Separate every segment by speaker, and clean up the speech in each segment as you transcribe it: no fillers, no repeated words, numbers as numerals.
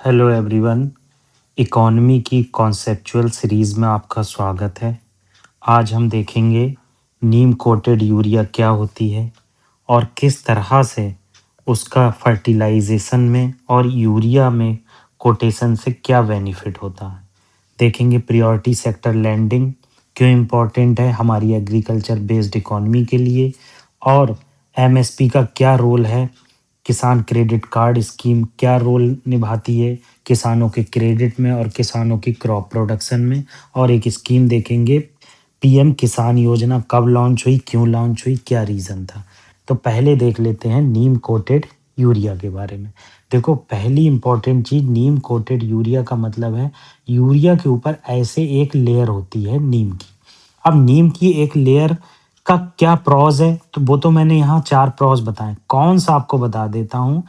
Speaker 1: Hello everyone. Economy की conceptual series में आपका स्वागत है। आज हम देखेंगे नीम कोटेड यूरिया क्या होती है और किस तरह से उसका फर्टिलाइजेशन में और यूरिया में कोटेशन से क्या बेनिफिट होता है। देखेंगे प्रायोरिटी सेक्टर लैंडिंग क्यों इम्पोर्टेंट है हमारी एग्रीकल्चर बेस्ड इकोनॉमी के लिए, और एमएसपी का क्या रोल है, किसान क्रेडिट कार्ड स्कीम क्या रोल निभाती है किसानों के क्रेडिट में और किसानों की क्रॉप प्रोडक्शन में। और एक स्कीम देखेंगे पीएम किसान योजना कब लॉन्च हुई, क्यों लॉन्च हुई, क्या रीज़न था। तो पहले देख लेते हैं नीम कोटेड यूरिया के बारे में। देखो, पहली इंपॉर्टेंट चीज़, नीम कोटेड यूरिया का मतलब है यूरिया के ऊपर ऐसे एक लेयर होती है नीम की। अब नीम की एक लेयर का क्या प्रॉस है, तो वो तो मैंने यहाँ 4 प्रॉस बताएँ। कौन सा आपको बता देता हूँ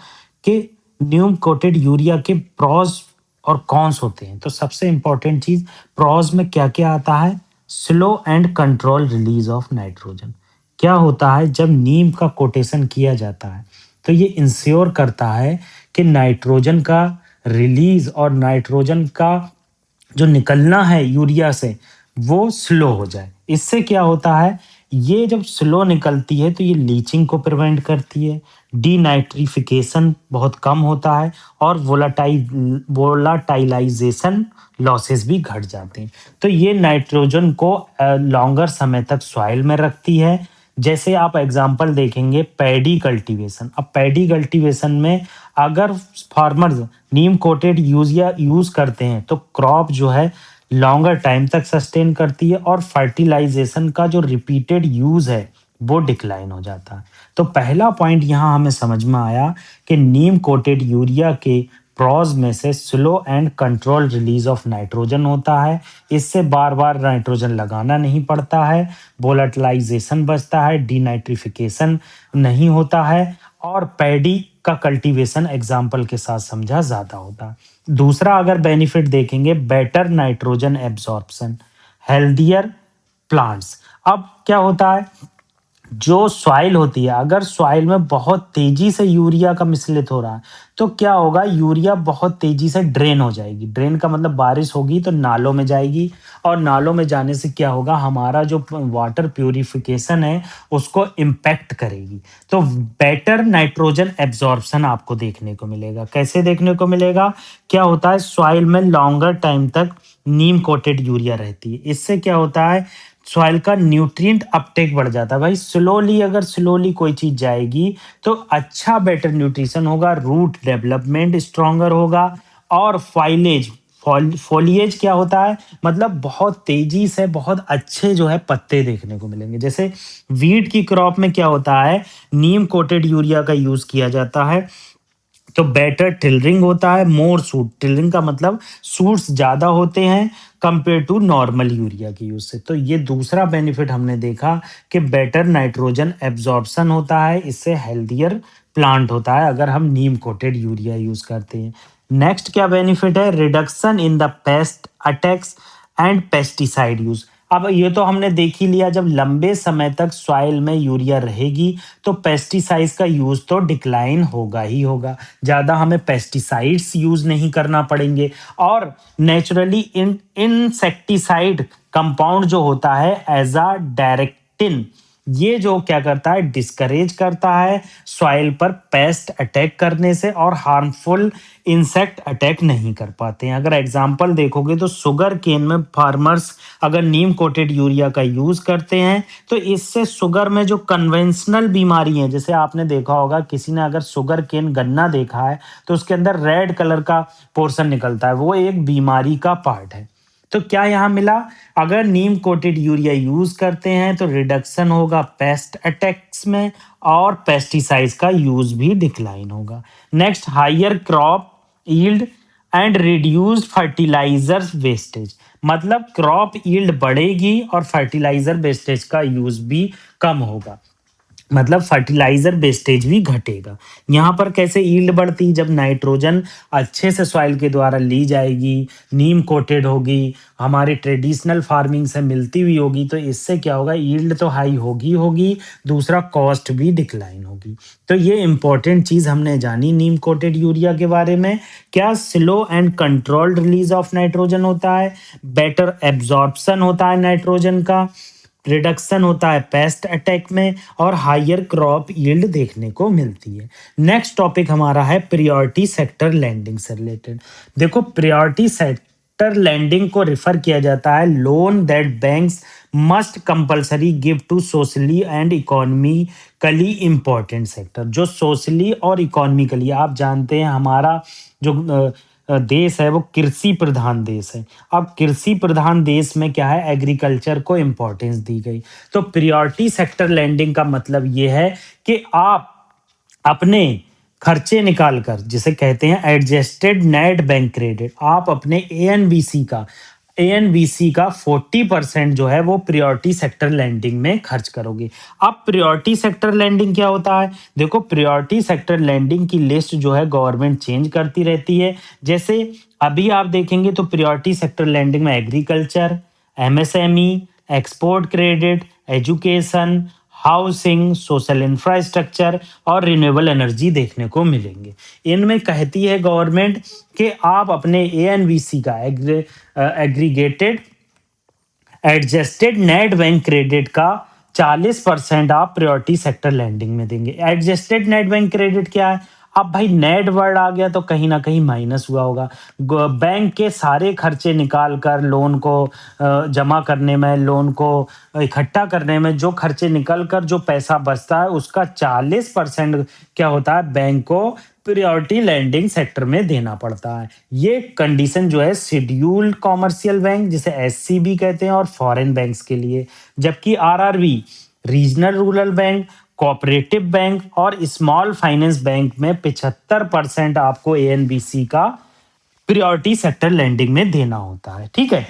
Speaker 1: कि नीम कोटेड यूरिया के प्रॉस और कॉन्स होते हैं। तो सबसे इम्पोर्टेंट चीज़, प्रॉस में क्या-क्या आता है? Slow and control release of nitrogen. क्या होता है जब नीम का कोटेशन किया जाता है, तो ये इंश्योर करता है कि नाइट्रोजन का रिलीज़ और नाइट्रोजन का जो निकलना है यूरिया से वो स्लो हो जाए। इससे क्या होता है, ये जब स्लो निकलती है तो ये लीचिंग को प्रिवेंट करती है, डीनाइट्रिफिकेशन बहुत कम होता है और वोलाटाइलाइजेशन लॉसेस भी घट जाते हैं। तो ये नाइट्रोजन को लॉन्गर समय तक सॉइल में रखती है। जैसे आप एग्जांपल देखेंगे पैडी कल्टीवेशन। अब पैडी कल्टीवेशन में अगर फार्मर्स नीम कोटेड यूरिया यूज करते हैं तो क्रॉप जो है लॉन्गर टाइम तक सस्टेन करती है और फर्टिलाइजेशन का जो रिपीटेड यूज है वो डिक्लाइन हो जाता है। तो पहला पॉइंट यहाँ हमें समझ में आया कि नीम कोटेड यूरिया के प्रॉज में से slow and control release of nitrogen होता है। इससे बार बार नाइट्रोजन लगाना नहीं पड़ता है, वोलेटिलाइजेशन बचता है, डीनाइट्रिफिकेशन नहीं होता है और पैडी का कल्टीवेशन एग्जाम्पल के साथ समझा ज़्यादा होता है। दूसरा अगर बेनिफिट देखेंगे, better nitrogen absorption, healthier plants. अब क्या होता है, जो सॉइल होती है, अगर सॉइल में बहुत तेजी से यूरिया का मिश्रित हो रहा है तो क्या होगा, यूरिया बहुत तेजी से ड्रेन हो जाएगी। ड्रेन का मतलब बारिश होगी तो नालों में जाएगी और नालों में जाने से क्या होगा, हमारा जो वाटर प्यूरिफिकेशन है उसको इम्पैक्ट करेगी। तो बेटर नाइट्रोजन एब्जॉर्प्शन आपको देखने को मिलेगा। कैसे देखने को मिलेगा, क्या होता है, सॉइल में लॉन्गर टाइम तक नीम कोटेड यूरिया रहती है। इससे क्या होता है, सॉइल का न्यूट्रिएंट अपटेक बढ़ जाता है। भाई स्लोली, अगर स्लोली कोई चीज जाएगी तो अच्छा बेटर न्यूट्रिशन होगा, रूट डेवलपमेंट स्ट्रॉन्गर होगा और फोलिएज क्या होता है, मतलब बहुत तेजी से बहुत अच्छे जो है पत्ते देखने को मिलेंगे। जैसे वीट की क्रॉप में क्या होता है, नीम कोटेड यूरिया का यूज किया जाता है तो बेटर टिलरिंग होता है, मोर सूट। टिलरिंग का मतलब सूट्स ज्यादा होते हैं कंपेयर टू नॉर्मल यूरिया के यूज से। तो ये दूसरा बेनिफिट हमने देखा कि बेटर नाइट्रोजन एब्जॉर्प्शन होता है, इससे हेल्दियर प्लांट होता है अगर हम नीम कोटेड यूरिया यूज करते हैं। नेक्स्ट क्या बेनिफिट है, reduction in the paste attacks and pesticide use. अब ये तो हमने देख ही लिया, जब लंबे समय तक सॉइल में यूरिया रहेगी तो पेस्टिसाइड्स का यूज तो डिक्लाइन होगा ही होगा, ज़्यादा हमें पेस्टिसाइड्स यूज नहीं करना पड़ेंगे। और नेचुरली इन इंसेक्टिसाइड कंपाउंड जो होता है एज अ डायरेक्टिन, ये जो क्या करता है, डिस्करेज करता है सॉइल पर पेस्ट अटैक करने से और हार्मफुल इंसेक्ट अटैक नहीं कर पाते हैं। अगर एग्जाम्पल देखोगे तो शुगर केन में फार्मर्स अगर नीम कोटेड यूरिया का यूज करते हैं तो इससे शुगर में जो कन्वेंशनल बीमारी है, जैसे आपने देखा होगा किसी ने अगर शुगर केन गन्ना देखा है तो उसके अंदर रेड कलर का पोर्शन निकलता है, वो एक बीमारी का पार्ट है। तो क्या यहाँ मिला, अगर नीम कोटेड यूरिया यूज करते हैं तो रिडक्शन होगा पेस्ट अटैक्स में और पेस्टिसाइड्स का यूज भी डिक्लाइन होगा। Next, higher crop yield and reduced fertiliser wastage. मतलब क्रॉप यील्ड बढ़ेगी और फर्टिलाइजर वेस्टेज का यूज भी कम होगा। मतलब फर्टिलाइजर वेस्टेज भी घटेगा। यहाँ पर कैसे यील्ड बढ़ती, जब नाइट्रोजन अच्छे से सॉइल के द्वारा ली जाएगी, नीम कोटेड होगी, हमारे ट्रेडिशनल फार्मिंग से मिलती हुई होगी, तो इससे क्या होगा, यील्ड तो हाई होगी होगी, दूसरा कॉस्ट भी डिक्लाइन होगी। तो ये इंपॉर्टेंट चीज हमने जानी नीम कोटेड यूरिया के बारे में। क्या slow and controlled release of nitrogen होता है, बेटर एब्जॉर्प्शन होता है नाइट्रोजन का, रिडक्शन होता है पेस्ट अटैक में, और हायर क्रॉप यील्ड देखने को मिलती है। नेक्स्ट टॉपिक हमारा है प्रायोरिटी सेक्टर लैंडिंग से रिलेटेड। देखो, प्रायोरिटी सेक्टर लैंडिंग को रिफर किया जाता है loan that banks must compulsory give to socially and economically important sector. जो सोशली और इकोनॉमिकली, आप जानते हैं हमारा जो देश है वो कृषि प्रधान देश है। अब कृषि प्रधान देश में क्या है, एग्रीकल्चर को इम्पोर्टेंस दी गई। तो प्रायोरिटी सेक्टर लैंडिंग का मतलब ये है कि आप अपने खर्चे निकाल कर, जिसे कहते हैं एडजस्टेड नेट बैंक क्रेडिट, आप अपने एएनबीसी का 40% जो है वो प्रायोरिटी सेक्टर लैंडिंग में खर्च करोगे। अब प्रायोरिटी सेक्टर लैंडिंग क्या होता है, देखो प्रायोरिटी सेक्टर लैंडिंग की लिस्ट जो है गवर्नमेंट चेंज करती रहती है। जैसे अभी आप देखेंगे तो प्रायोरिटी सेक्टर लैंडिंग में agriculture, MSME, export credit, education, housing, social infrastructure और रिन्यूएबल एनर्जी देखने को मिलेंगे। इनमें कहती है गवर्नमेंट कि आप अपने एएनबीसी का aggregated adjusted net bank credit का 40% आप प्रायोरिटी सेक्टर लैंडिंग में देंगे। एडजस्टेड नेट बैंक क्रेडिट क्या है, अब भाई नेट वर्ड आ गया तो कहीं ना कहीं माइनस हुआ होगा। बैंक के सारे खर्चे निकाल कर लोन को जमा करने में, लोन को इकट्ठा करने में जो खर्चे निकल कर जो पैसा बचता है उसका 40% क्या होता है, बैंक को प्रायोरिटी लैंडिंग सेक्टर में देना पड़ता है। ये कंडीशन जो है शेड्यूल्ड कॉमर्शियल बैंक, जिसे एससीबी कहते हैं, और फॉरेन बैंक्स के लिए। जबकि RRB, regional rural bank, cooperative bank और स्मॉल फाइनेंस बैंक में 75% आपको एएनबीसी का प्रायोरिटी सेक्टर लैंडिंग में देना होता है। ठीक है,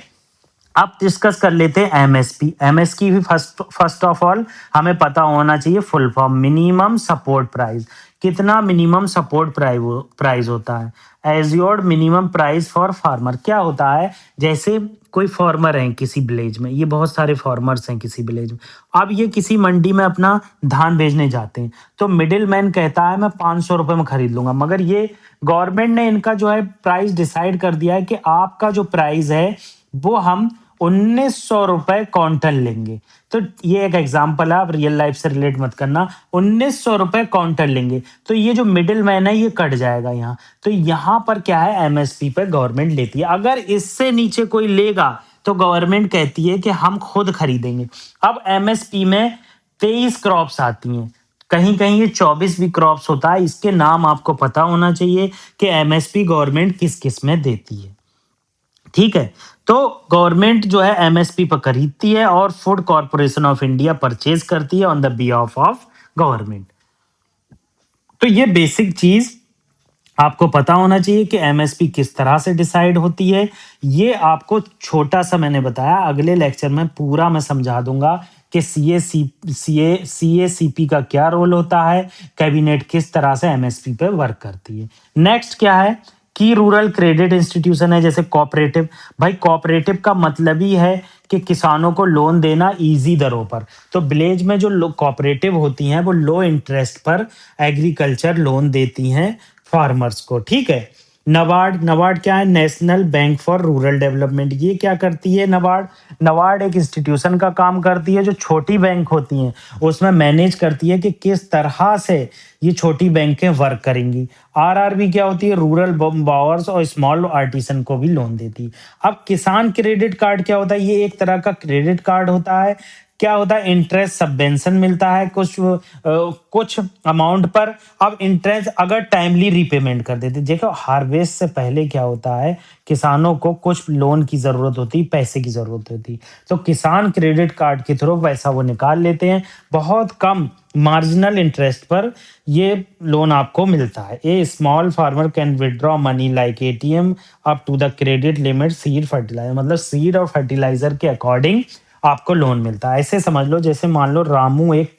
Speaker 1: अब डिस्कस कर लेते हैं एमएसपी। एमएसपी भी फर्स्ट फर्स्ट ऑफ ऑल हमें पता होना चाहिए full form, minimum support price. कितना मिनिमम सपोर्ट प्राइस होता है, एज्योर्ड मिनिमम प्राइस फॉर फार्मर। क्या होता है, जैसे कोई फार्मर है किसी विलेज में, ये बहुत सारे फार्मर्स हैं किसी विलेज में, अब ये किसी मंडी में अपना धान बेचने जाते हैं, तो मिडिल मैन कहता है मैं 500 रुपए में खरीद लूंगा, मगर ये गवर्नमेंट ने इनका जो है प्राइस डिसाइड कर दिया है कि आपका जो प्राइस है वो हम 1900 रुपए क्विंटल लेंगे। तो ये एक एग्जांपल है, आप रियल लाइफ से रिलेट मत करना। 1900 रुपए क्विंटल लेंगे तो ये जो मिडिल मैन है ये कट जाएगा यहाँ। तो यहाँ पर क्या है, एमएसपी पे गवर्नमेंट लेती है। अगर इससे नीचे कोई लेगा तो गवर्नमेंट कहती है कि हम खुद खरीदेंगे। अब एमएसपी में 23 क्रॉप्स आती हैं, कहीं कहीं ये 24 भी क्रॉप्स होता है। इसके नाम आपको पता होना चाहिए कि एमएसपी गवर्नमेंट किस किस में देती है। ठीक है, तो गवर्नमेंट जो है एमएसपी पर खरीदती है और food corporation of India purchase करती है on the behalf of government. तो ये बेसिक चीज आपको पता होना चाहिए कि एमएसपी किस तरह से डिसाइड होती है। ये आपको छोटा सा मैंने बताया, अगले लेक्चर में पूरा मैं समझा दूंगा कि सीएसीपी का क्या रोल होता है, कैबिनेट किस तरह से एमएसपी पे वर्क करती है। नेक्स्ट क्या है, की रूरल क्रेडिट इंस्टीट्यूशन है, जैसे कोऑपरेटिव। भाई कोऑपरेटिव का मतलब ही है कि किसानों को लोन देना इजी दरों पर। तो विलेज में जो कोऑपरेटिव होती हैं वो लो इंटरेस्ट पर एग्रीकल्चर लोन देती हैं फार्मर्स को। ठीक है, नबार्ड, नबार्ड क्या है, national bank for rural development. ये क्या करती है नबार्ड, नबार्ड एक इंस्टीट्यूशन का काम करती है जो छोटी बैंक होती हैं उसमें मैनेज करती है कि किस तरह से ये छोटी बैंकें वर्क करेंगी। आरआरबी क्या होती है, रूरल बावर्स और स्मॉल आर्टिसन को भी लोन देती है। अब किसान क्रेडिट कार्ड क्या होता है, ये एक तरह का क्रेडिट कार्ड होता है। क्या होता है, इंटरेस्ट सबवेंशन मिलता है कुछ अमाउंट पर। अब इंटरेस्ट अगर टाइमली रीपेमेंट कर देते, देखो हार्वेस्ट से पहले क्या होता है, किसानों को कुछ लोन की जरूरत होती, पैसे की जरूरत होती, तो किसान क्रेडिट कार्ड के थ्रू पैसा वो निकाल लेते हैं, बहुत कम मार्जिनल इंटरेस्ट पर ये लोन आपको मिलता है। A small farmer can withdraw money like ATM up to the credit limit seed fertiliser, मतलब सीड और फर्टिलाइजर के अकॉर्डिंग आपको लोन मिलता है। ऐसे समझ लो जैसे मान लो रामू एक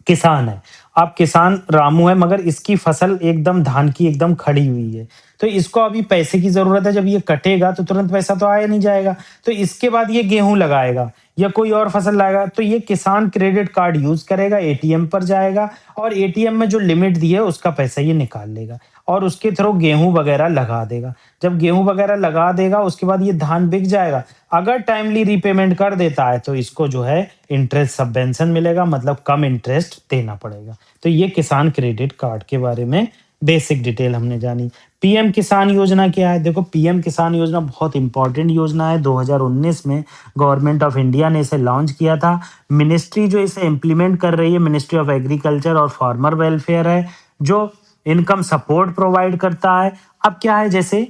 Speaker 1: किसान है। अब किसान रामू है मगर इसकी फसल एकदम धान की एकदम खड़ी हुई है। तो इसको अभी पैसे की ज़रूरत है, जब ये कटेगा तो तुरंत पैसा तो आया नहीं जाएगा। तो इसके बाद ये गेहूँ लगाएगा या कोई और फसल लगाएगा, तो ये किसान क्रेडिट कार्ड यूज़ करेगा, एटीएम पर जाएगा और एटीएम में जो लिमिट दी है उसका पैसा ये निकाल लेगा और उसके थ्रू गेहूँ वगैरह लगा देगा। जब गेहूँ वगैरह लगा देगा उसके बाद ये धान बिक जाएगा। अगर टाइमली रीपेमेंट कर देता है तो इसको जो है इंटरेस्ट सबवेंशन मिलेगा, मतलब कम इंटरेस्ट देना पड़ेगा। तो ये किसान क्रेडिट कार्ड के बारे में बेसिक डिटेल हमने जानी। पीएम किसान योजना क्या है? देखो, पीएम किसान योजना बहुत इंपॉर्टेंट योजना है। 2019 में गवर्नमेंट ऑफ इंडिया ने इसे लॉन्च किया था। मिनिस्ट्री जो इसे इम्प्लीमेंट कर रही है, मिनिस्ट्री ऑफ एग्रीकल्चर और फार्मर वेलफेयर है, जो इनकम सपोर्ट प्रोवाइड करता है। अब क्या है, जैसे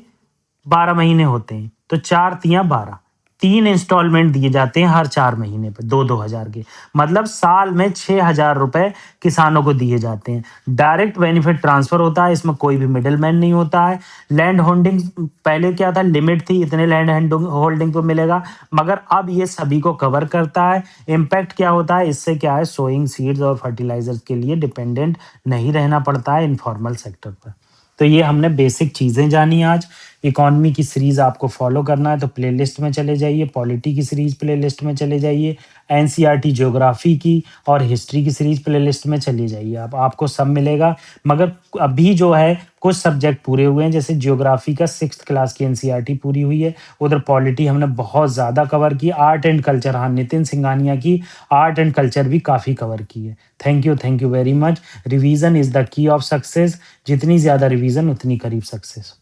Speaker 1: 12 महीने होते हैं तो 4 तियां 12, 3 इंस्टॉलमेंट दिए जाते हैं हर 4 महीने पे, 2-2 हजार के। मतलब साल में 6,000 रुपए किसानों को दिए जाते हैं। डायरेक्ट बेनिफिट ट्रांसफर होता है, इसमें कोई भी मिडिल मैन नहीं होता है। लैंड होल्डिंग पहले क्या था, लिमिट थी, इतने लैंड होल्डिंग को मिलेगा, मगर अब ये सभी को कवर करता है। इम्पैक्ट क्या होता है इससे, क्या है, सोइंग सीड्स और फर्टिलाइजर्स के लिए डिपेंडेंट नहीं रहना पड़ता है इनफॉर्मल सेक्टर पर। तो ये हमने बेसिक चीज़ें जानी आज। इकोनॉमी की सीरीज़ आपको फॉलो करना है तो प्लेलिस्ट में चले जाइए, पॉलिटी की सीरीज़ प्लेलिस्ट में चले जाइए, एनसीईआरटी ज्योग्राफी की और हिस्ट्री की सीरीज़ प्लेलिस्ट में चले जाइए आप, आपको सब मिलेगा। मगर अभी जो है कुछ सब्जेक्ट पूरे हुए हैं, जैसे ज्योग्राफी का 6th क्लास की एनसीईआरटी पूरी हुई है। उधर पॉलिटी हमने बहुत ज़्यादा कवर की। आर्ट एंड कल्चर, हाँ, नितिन सिंघानिया की आर्ट एंड कल्चर भी काफ़ी कवर की है। Thank you very much. Revision is the key of success. जितनी ज़्यादा रिवीजन उतनी करीब सक्सेस।